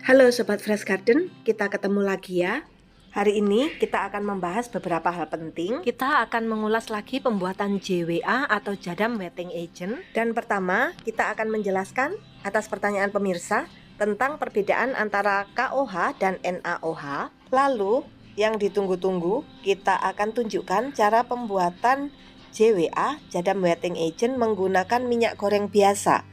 Halo Sobat Fresh Garden, kita ketemu lagi ya. Hari ini kita akan membahas beberapa hal penting. Kita akan mengulas lagi pembuatan JWA atau Jadam Wetting Agent. Dan pertama, kita akan menjelaskan atas pertanyaan pemirsa tentang perbedaan antara KOH dan NaOH. Lalu, yang ditunggu-tunggu, kita akan tunjukkan cara pembuatan JWA, Jadam Wetting Agent, menggunakan minyak goreng biasa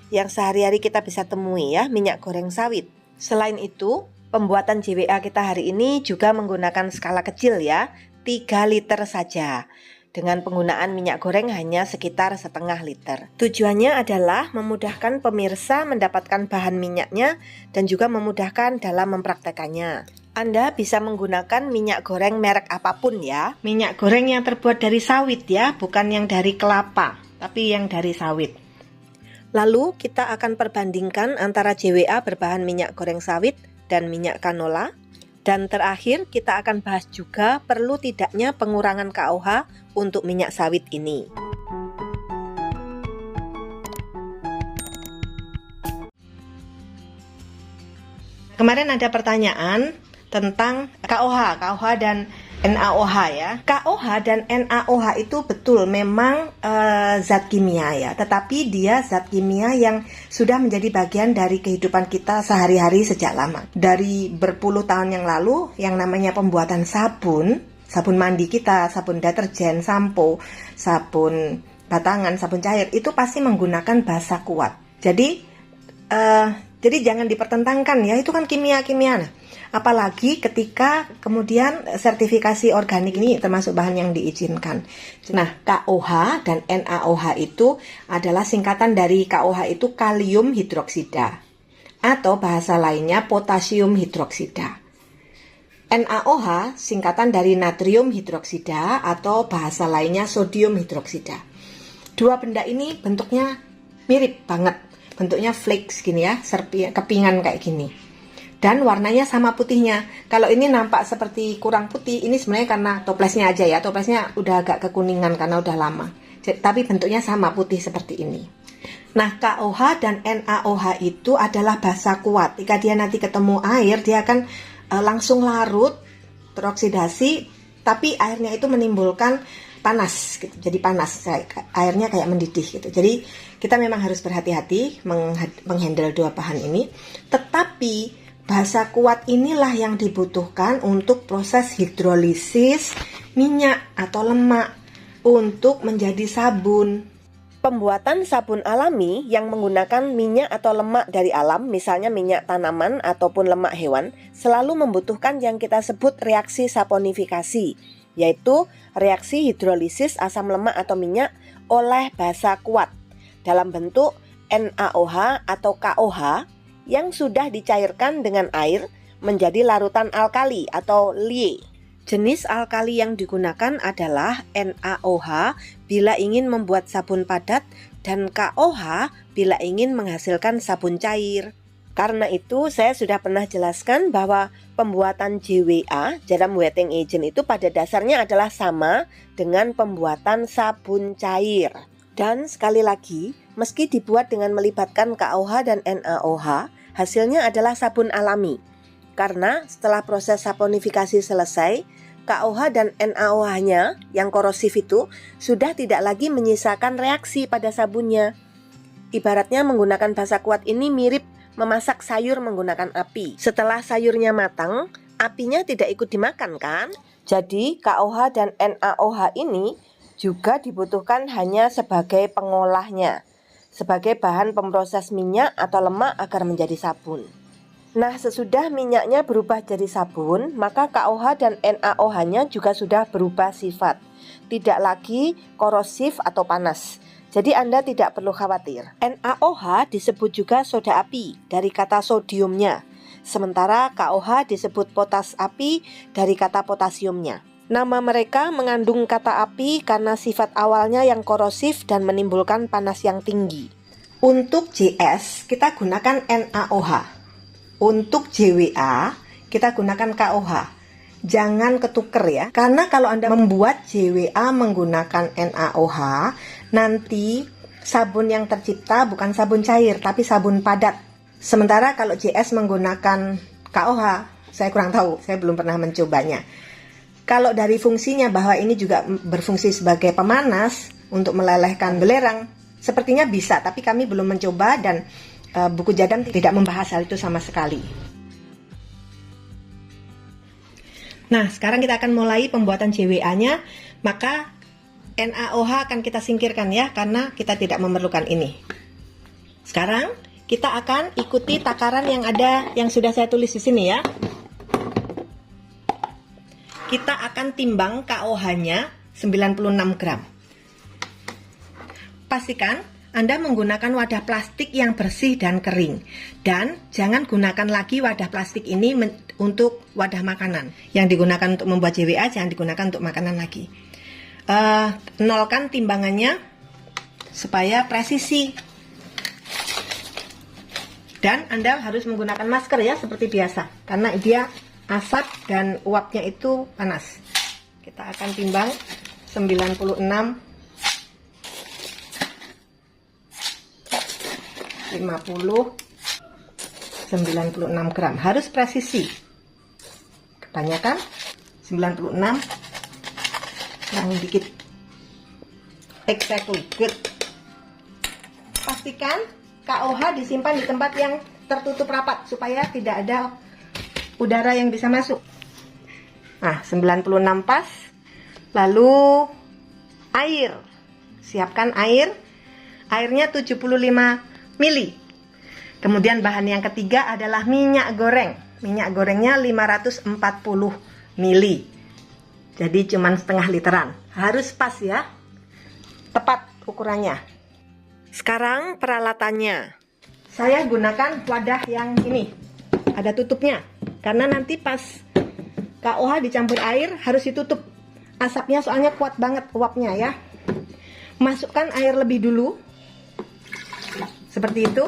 yang sehari-hari kita bisa temui ya, minyak goreng sawit. Selain itu, pembuatan JWA kita hari ini juga menggunakan skala kecil ya, 3 liter saja. Dengan penggunaan minyak goreng hanya sekitar setengah liter. Tujuannya adalah memudahkan pemirsa mendapatkan bahan minyaknya dan juga memudahkan dalam mempraktekannya. Anda bisa menggunakan minyak goreng merek apapun ya. Minyak goreng yang terbuat dari sawit ya, bukan yang dari kelapa, tapi yang dari sawit. Lalu kita akan perbandingkan antara JWA berbahan minyak goreng sawit dan minyak canola. Dan terakhir kita akan bahas juga perlu tidaknya pengurangan KOH untuk minyak sawit ini. Kemarin ada pertanyaan tentang KOH dan NaOH ya. KOH dan NaOH itu betul memang zat kimia ya, tetapi dia zat kimia yang sudah menjadi bagian dari kehidupan kita sehari-hari sejak lama. Dari berpuluh tahun yang lalu, yang namanya pembuatan sabun mandi kita, sabun deterjen, sampo, sabun batangan, sabun cair, itu pasti menggunakan basa kuat. Jadi jangan dipertentangkan ya, itu kan kimia-kimia. Nah, apalagi ketika kemudian sertifikasi organik ini termasuk bahan yang diizinkan. Nah, KOH dan NaOH itu adalah singkatan dari KOH itu kalium hidroksida atau bahasa lainnya potasium hidroksida. NaOH singkatan dari natrium hidroksida atau bahasa lainnya sodium hidroksida. Dua benda ini bentuknya mirip banget. Bentuknya flakes gini ya, kepingan kayak gini. Dan warnanya sama putihnya. Kalau ini nampak seperti kurang putih, ini sebenarnya karena toplesnya aja ya. Toplesnya udah agak kekuningan karena udah lama. Tapi bentuknya sama putih seperti ini. Nah, KOH dan NaOH itu adalah basa kuat. Jika dia nanti ketemu air, dia akan langsung larut, teroksidasi, tapi airnya itu menimbulkan panas gitu. Jadi panas, airnya kayak mendidih gitu. Jadi kita memang harus berhati-hati menghandle dua bahan ini. Tetapi basa kuat inilah yang dibutuhkan untuk proses hidrolisis minyak atau lemak untuk menjadi sabun. Pembuatan sabun alami yang menggunakan minyak atau lemak dari alam, misalnya minyak tanaman ataupun lemak hewan, selalu membutuhkan yang kita sebut reaksi saponifikasi, yaitu reaksi hidrolisis asam lemak atau minyak oleh basa kuat dalam bentuk NaOH atau KOH yang sudah dicairkan dengan air menjadi larutan alkali atau Lie. Jenis alkali yang digunakan adalah NaOH bila ingin membuat sabun padat dan KOH bila ingin menghasilkan sabun cair. Karena itu saya sudah pernah jelaskan bahwa pembuatan JWA, Jadam Wetting Agent, itu pada dasarnya adalah sama dengan pembuatan sabun cair. Dan sekali lagi, meski dibuat dengan melibatkan KOH dan NaOH, hasilnya adalah sabun alami. Karena setelah proses saponifikasi selesai, KOH dan NaOH-nya yang korosif itu sudah tidak lagi menyisakan reaksi pada sabunnya. Ibaratnya menggunakan basa kuat ini mirip memasak sayur menggunakan api. Setelah sayurnya matang, apinya tidak ikut dimakan kan? Jadi KOH dan NaOH ini juga dibutuhkan hanya sebagai pengolahnya, sebagai bahan pemproses minyak atau lemak agar menjadi sabun. Nah, sesudah minyaknya berubah jadi sabun, maka KOH dan NaOH-nya juga sudah berubah sifat. Tidak lagi korosif atau panas. Jadi Anda tidak perlu khawatir. NaOH disebut juga soda api dari kata sodiumnya. Sementara KOH disebut potas api dari kata potasiumnya. Nama mereka mengandung kata api karena sifat awalnya yang korosif dan menimbulkan panas yang tinggi. Untuk JS kita gunakan NaOH. Untuk JWA kita gunakan KOH. Jangan ketuker ya. Karena kalau Anda membuat JWA menggunakan NaOH, nanti sabun yang tercipta bukan sabun cair tapi sabun padat. Sementara kalau JS menggunakan KOH, saya kurang tahu, saya belum pernah mencobanya. Kalau dari fungsinya bahwa ini juga berfungsi sebagai pemanas untuk melelehkan belerang, sepertinya bisa, tapi kami belum mencoba dan buku Jadam tidak membahas hal itu sama sekali. Nah, sekarang kita akan mulai pembuatan JWA-nya, maka NaOH akan kita singkirkan ya, karena kita tidak memerlukan ini. Sekarang kita akan ikuti takaran yang ada, yang sudah saya tulis di sini ya. Kita akan timbang KOH-nya 96 gram. Pastikan Anda menggunakan wadah plastik yang bersih dan kering. Dan jangan gunakan lagi wadah plastik ini untuk wadah makanan. Yang digunakan untuk membuat JWA, jangan digunakan untuk makanan lagi. Nolkan timbangannya supaya presisi. Dan Anda harus menggunakan masker ya, seperti biasa. Karena dia asap dan uapnya itu panas. Kita akan timbang 96 50 96 gram. Harus presisi. Kebanyakan 96 kurang dikit. Exactly, good. Pastikan KOH disimpan di tempat yang tertutup rapat supaya tidak ada udara yang bisa masuk. Nah, 96 pas. Lalu air. Siapkan air. Airnya 75 mili. Kemudian bahan yang ketiga adalah minyak goreng. Minyak gorengnya 540 mili. Jadi cuman setengah literan. Harus pas ya. Tepat ukurannya. Sekarang peralatannya. Saya gunakan wadah yang ini. Ada tutupnya. Karena nanti pas KOH dicampur air harus ditutup. Asapnya soalnya kuat banget uapnya ya. Masukkan air lebih dulu. Seperti itu.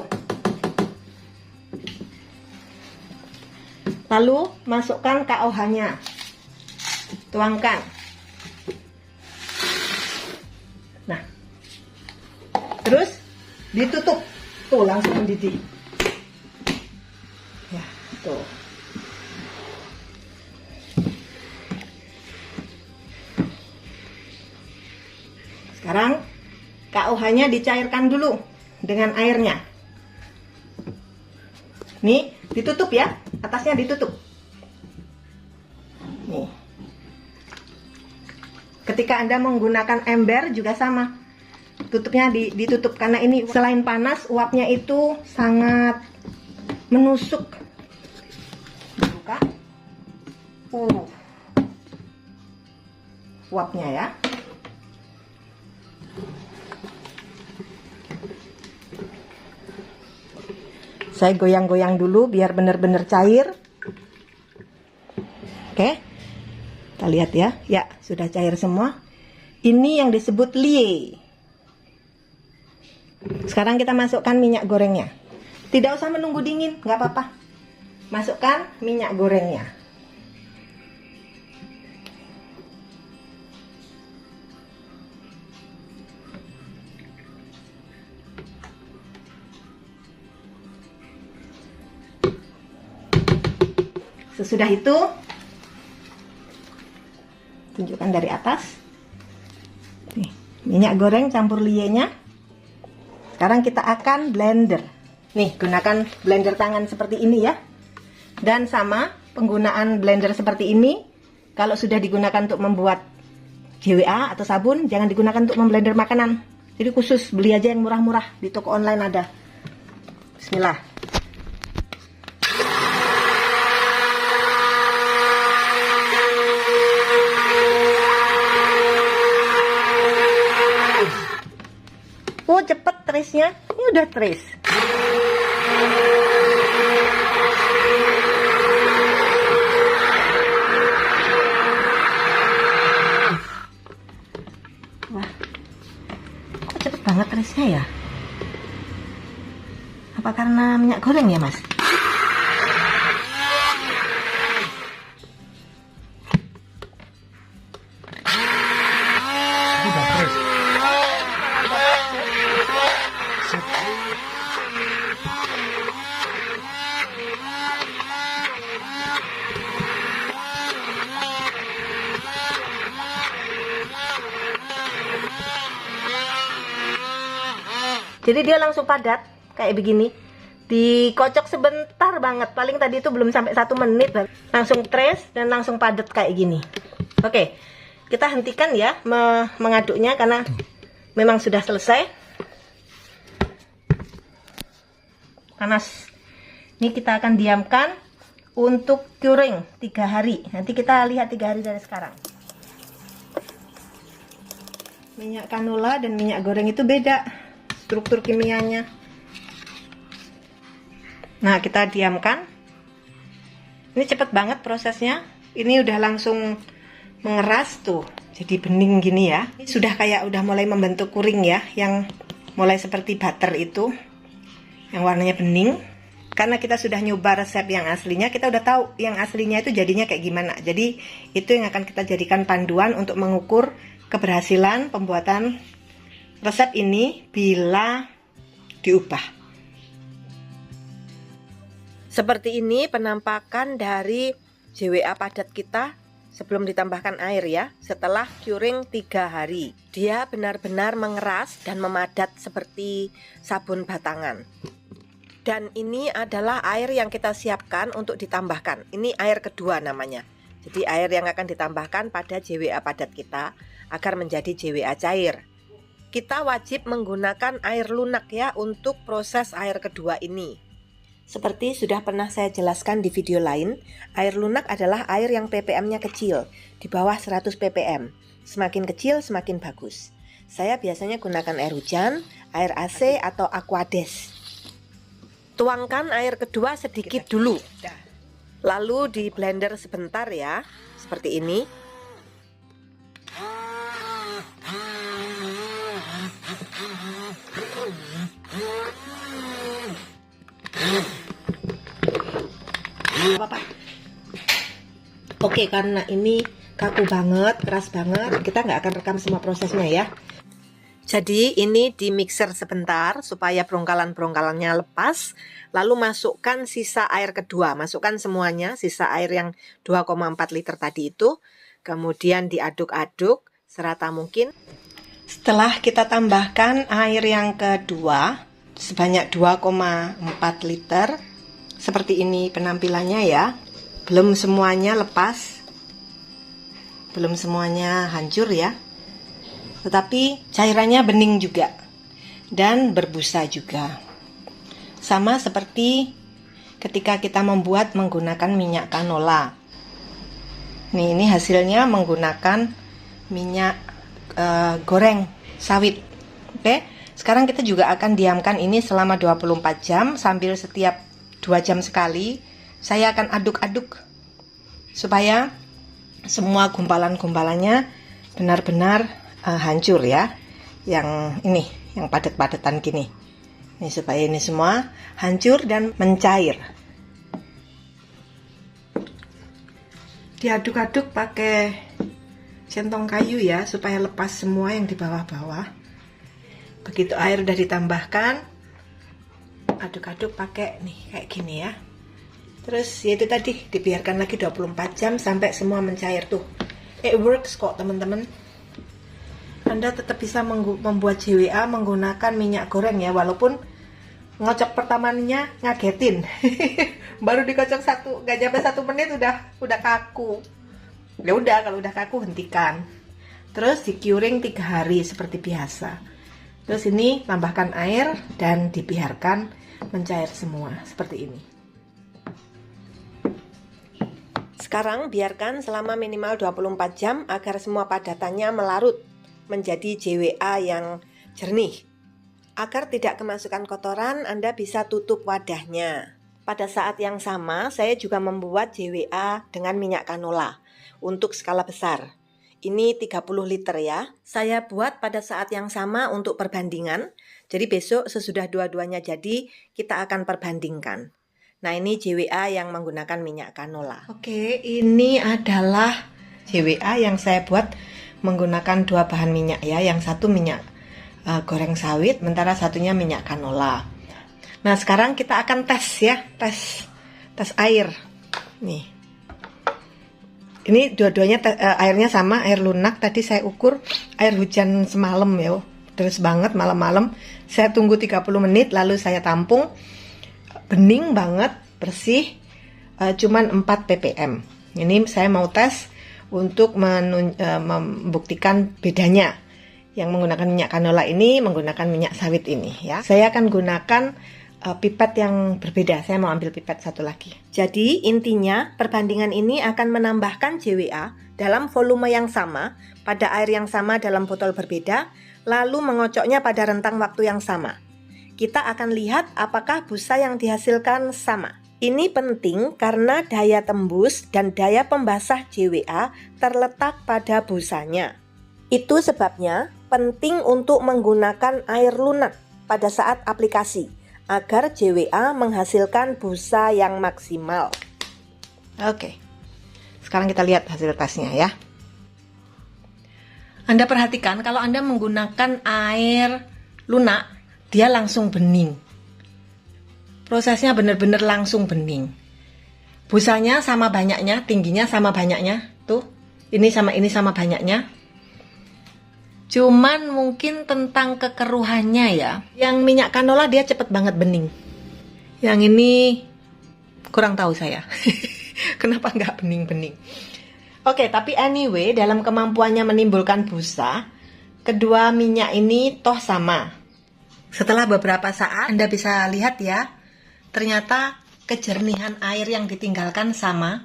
Lalu masukkan KOH-nya. Tuangkan. Nah. Terus ditutup. Tuh langsung mendidih. Ya, tuh. Sekarang KOH-nya dicairkan dulu dengan airnya. Nih, ditutup ya. Atasnya ditutup. Nih. Ketika Anda menggunakan ember juga sama. Tutupnya ditutup karena ini selain panas, uapnya itu sangat menusuk. Buka. Uapnya ya. Saya goyang-goyang dulu biar benar-benar cair. Oke. Kita lihat ya. Ya, sudah cair semua. Ini yang disebut lie. Sekarang kita masukkan minyak gorengnya. Tidak usah menunggu dingin, nggak apa-apa. Masukkan minyak gorengnya. Sesudah itu, tunjukkan dari atas. Nih, minyak goreng campur lienya. Sekarang kita akan blender. Nih, gunakan blender tangan seperti ini ya. Dan sama, penggunaan blender seperti ini, kalau sudah digunakan untuk membuat JWA atau sabun, jangan digunakan untuk memblender makanan. Jadi khusus beli aja yang murah-murah, di toko online ada. Bismillah. Oh, cepet tresnya. Ini udah tres. Wah, kok cepet banget tresnya ya? Apa karena minyak goreng ya, Mas? Jadi dia langsung padat kayak begini. Dikocok sebentar banget, paling tadi itu belum sampai 1 menit, langsung tres dan langsung padat kayak gini. Oke, kita hentikan ya mengaduknya karena memang sudah selesai. Panas. Ini kita akan diamkan untuk curing 3 hari. Nanti kita lihat 3 hari dari sekarang. Minyak canola dan minyak goreng itu beda struktur kimianya. Nah, kita diamkan. Ini cepet banget prosesnya. Ini udah langsung mengeras tuh. Jadi bening gini ya. Ini sudah kayak udah mulai membentuk kuring ya, yang mulai seperti butter itu. Yang warnanya bening. Karena kita sudah nyoba resep yang aslinya, kita udah tahu yang aslinya itu jadinya kayak gimana. Jadi itu yang akan kita jadikan panduan untuk mengukur keberhasilan pembuatan resep ini bila diubah. Seperti ini penampakan dari JWA padat kita sebelum ditambahkan air ya, setelah curing 3 hari. Dia benar-benar mengeras dan memadat seperti sabun batangan. Dan ini adalah air yang kita siapkan untuk ditambahkan. Ini air kedua namanya. Jadi air yang akan ditambahkan pada JWA padat kita agar menjadi JWA cair. Kita wajib menggunakan air lunak ya untuk proses air kedua ini. Seperti sudah pernah saya jelaskan di video lain, air lunak adalah air yang ppm-nya kecil, di bawah 100 ppm. Semakin kecil semakin bagus. Saya biasanya gunakan air hujan, air AC atau Aquades. Tuangkan air kedua sedikit dulu. Lalu di blender sebentar ya, seperti ini. Apa? Oke, karena ini kaku banget, keras banget, kita nggak akan rekam semua prosesnya ya. Jadi ini di mixer sebentar supaya brongkalan-brongkalannya lepas. Lalu masukkan sisa air kedua, masukkan semuanya, sisa air yang 2,4 liter tadi itu. Kemudian diaduk-aduk serata mungkin. Setelah kita tambahkan air yang kedua sebanyak 2,4 liter. Seperti ini penampilannya ya. Belum semuanya lepas, belum semuanya hancur ya, tetapi cairannya bening juga dan berbusa juga. Sama seperti ketika kita membuat menggunakan minyak canola. Nih, ini hasilnya menggunakan minyak goreng sawit. Oke, sekarang kita juga akan diamkan ini selama 24 jam sambil setiap 2 jam sekali saya akan aduk-aduk supaya semua gumpalan-gumpalannya benar-benar hancur ya. Yang ini, yang padat-padatan gini. Ini supaya ini semua hancur dan mencair. Diaduk-aduk pakai centong kayu ya supaya lepas semua yang di bawah-bawah. Begitu air udah ditambahkan, aduk-aduk pakai nih kayak gini ya. Terus yaitu tadi dibiarkan lagi 24 jam sampai semua mencair tuh. It works kok teman-teman. Anda tetap bisa membuat JWA menggunakan minyak goreng ya, walaupun ngocok pertamanya ngagetin. Baru dikocok gak sampai 1 menit udah kaku. Ya udah, kalau udah kaku hentikan. Terus di curing 3 hari seperti biasa. Terus ini tambahkan air dan dibiarkan mencair semua seperti ini. Sekarang biarkan selama minimal 24 jam agar semua padatannya melarut menjadi JWA yang jernih. Agar tidak kemasukan kotoran, Anda bisa tutup wadahnya. Pada saat yang sama, saya juga membuat JWA dengan minyak canola untuk skala besar. Ini 30 liter ya. Saya buat pada saat yang sama untuk perbandingan. Jadi besok sesudah dua-duanya jadi, kita akan perbandingkan. Nah, ini JWA yang menggunakan minyak canola. Oke, ini adalah JWA yang saya buat menggunakan 2 bahan minyak ya. Yang satu minyak goreng sawit, sementara satunya minyak canola. Nah, sekarang kita akan tes ya, tes air. Nih. Ini dua-duanya airnya sama, air lunak. Tadi saya ukur air hujan semalam ya. Terus banget malam-malam Saya tunggu 30 menit lalu saya tampung. Bening banget, bersih, cuman 4 ppm. Ini saya mau tes untuk membuktikan bedanya. Yang menggunakan minyak canola ini, menggunakan minyak sawit ini ya. Saya akan gunakan pipet yang berbeda. Saya mau ambil pipet satu lagi. Jadi intinya perbandingan ini akan menambahkan JWA dalam volume yang sama, pada air yang sama dalam botol berbeda, lalu mengocoknya pada rentang waktu yang sama. Kita akan lihat apakah busa yang dihasilkan sama. Ini penting karena daya tembus dan daya pembasah JWA terletak pada busanya. Itu sebabnya penting untuk menggunakan air lunak pada saat aplikasi, agar JWA menghasilkan busa yang maksimal. Oke, sekarang kita lihat hasil tesnya ya. Anda perhatikan kalau Anda menggunakan air lunak, dia langsung bening. Prosesnya benar-benar langsung bening. Busanya sama banyaknya, tingginya sama banyaknya. Tuh, ini sama banyaknya. Cuman mungkin tentang kekeruhannya ya. Yang minyak canola dia cepet banget bening. Yang ini kurang tahu saya. Kenapa nggak bening-bening. Oke, tapi anyway, dalam kemampuannya menimbulkan busa, kedua minyak ini toh sama. Setelah beberapa saat, Anda bisa lihat ya, ternyata kejernihan air yang ditinggalkan sama.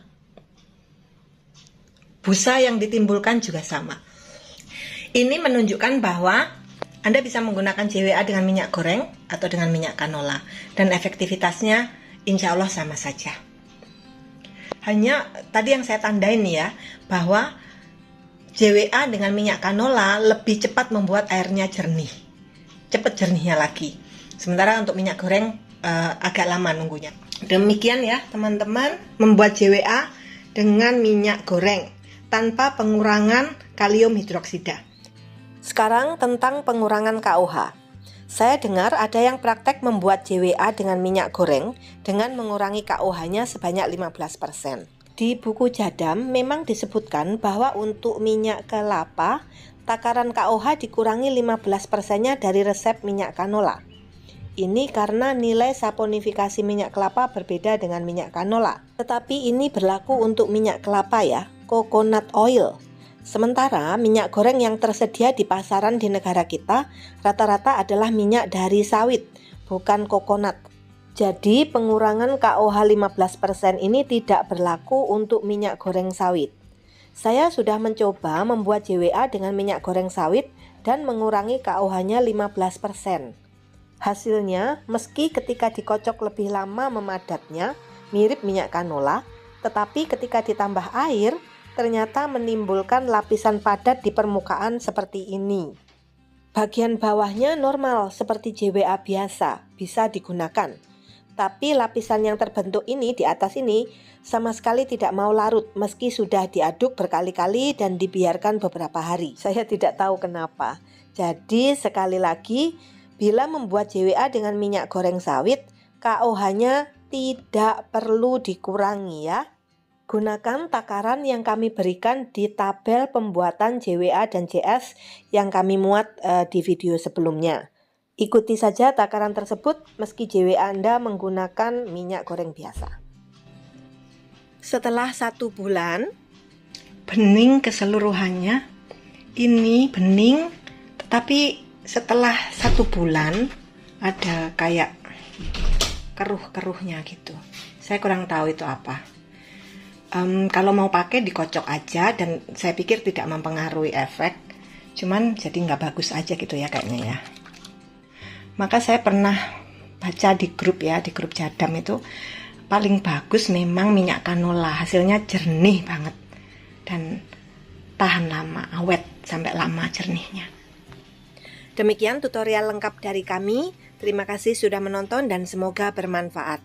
Busa yang ditimbulkan juga sama. Ini menunjukkan bahwa Anda bisa menggunakan JWA dengan minyak goreng atau dengan minyak canola. Dan efektivitasnya insya Allah sama saja. Hanya tadi yang saya tandain ya, bahwa JWA dengan minyak canola lebih cepat membuat airnya jernih. Cepat jernihnya lagi. Sementara untuk minyak goreng agak lama nunggunya. Demikian ya teman-teman, membuat JWA dengan minyak goreng tanpa pengurangan kalium hidroksida. Sekarang tentang pengurangan KOH. Saya dengar ada yang praktek membuat JWA dengan minyak goreng dengan mengurangi KOH-nya sebanyak 15%. Di buku Jadam memang disebutkan bahwa untuk minyak kelapa, takaran KOH dikurangi 15%-nya dari resep minyak canola. Ini karena nilai saponifikasi minyak kelapa berbeda dengan minyak canola. Tetapi ini berlaku untuk minyak kelapa ya, coconut oil. Sementara minyak goreng yang tersedia di pasaran di negara kita rata-rata adalah minyak dari sawit, bukan kokonat. Jadi pengurangan KOH 15% ini tidak berlaku untuk minyak goreng sawit. Saya sudah mencoba membuat JWA dengan minyak goreng sawit dan mengurangi KOH-nya 15%. Hasilnya, meski ketika dikocok lebih lama memadatnya, mirip minyak canola, tetapi ketika ditambah air, ternyata menimbulkan lapisan padat di permukaan seperti ini. Bagian bawahnya normal seperti JWA biasa, bisa digunakan. Tapi lapisan yang terbentuk ini di atas ini sama sekali tidak mau larut meski sudah diaduk berkali-kali dan dibiarkan beberapa hari. Saya tidak tahu kenapa. Jadi sekali lagi, bila membuat JWA dengan minyak goreng sawit, KOH-nya tidak perlu dikurangi ya. Gunakan takaran yang kami berikan di tabel pembuatan JWA dan JS yang kami muat di video sebelumnya. Ikuti saja takaran tersebut meski JWA Anda menggunakan minyak goreng biasa. Setelah 1 bulan, bening keseluruhannya. Ini bening, tetapi setelah 1 bulan ada kayak keruh-keruhnya gitu. Saya kurang tahu itu apa. Kalau mau pakai dikocok aja dan saya pikir tidak mempengaruhi efek, cuman jadi nggak bagus aja gitu ya kayaknya ya. Maka saya pernah baca di grup ya, di grup Jadam itu paling bagus memang minyak canola, hasilnya jernih banget dan tahan lama, awet sampai lama jernihnya. Demikian tutorial lengkap dari kami. Terima kasih sudah menonton dan semoga bermanfaat.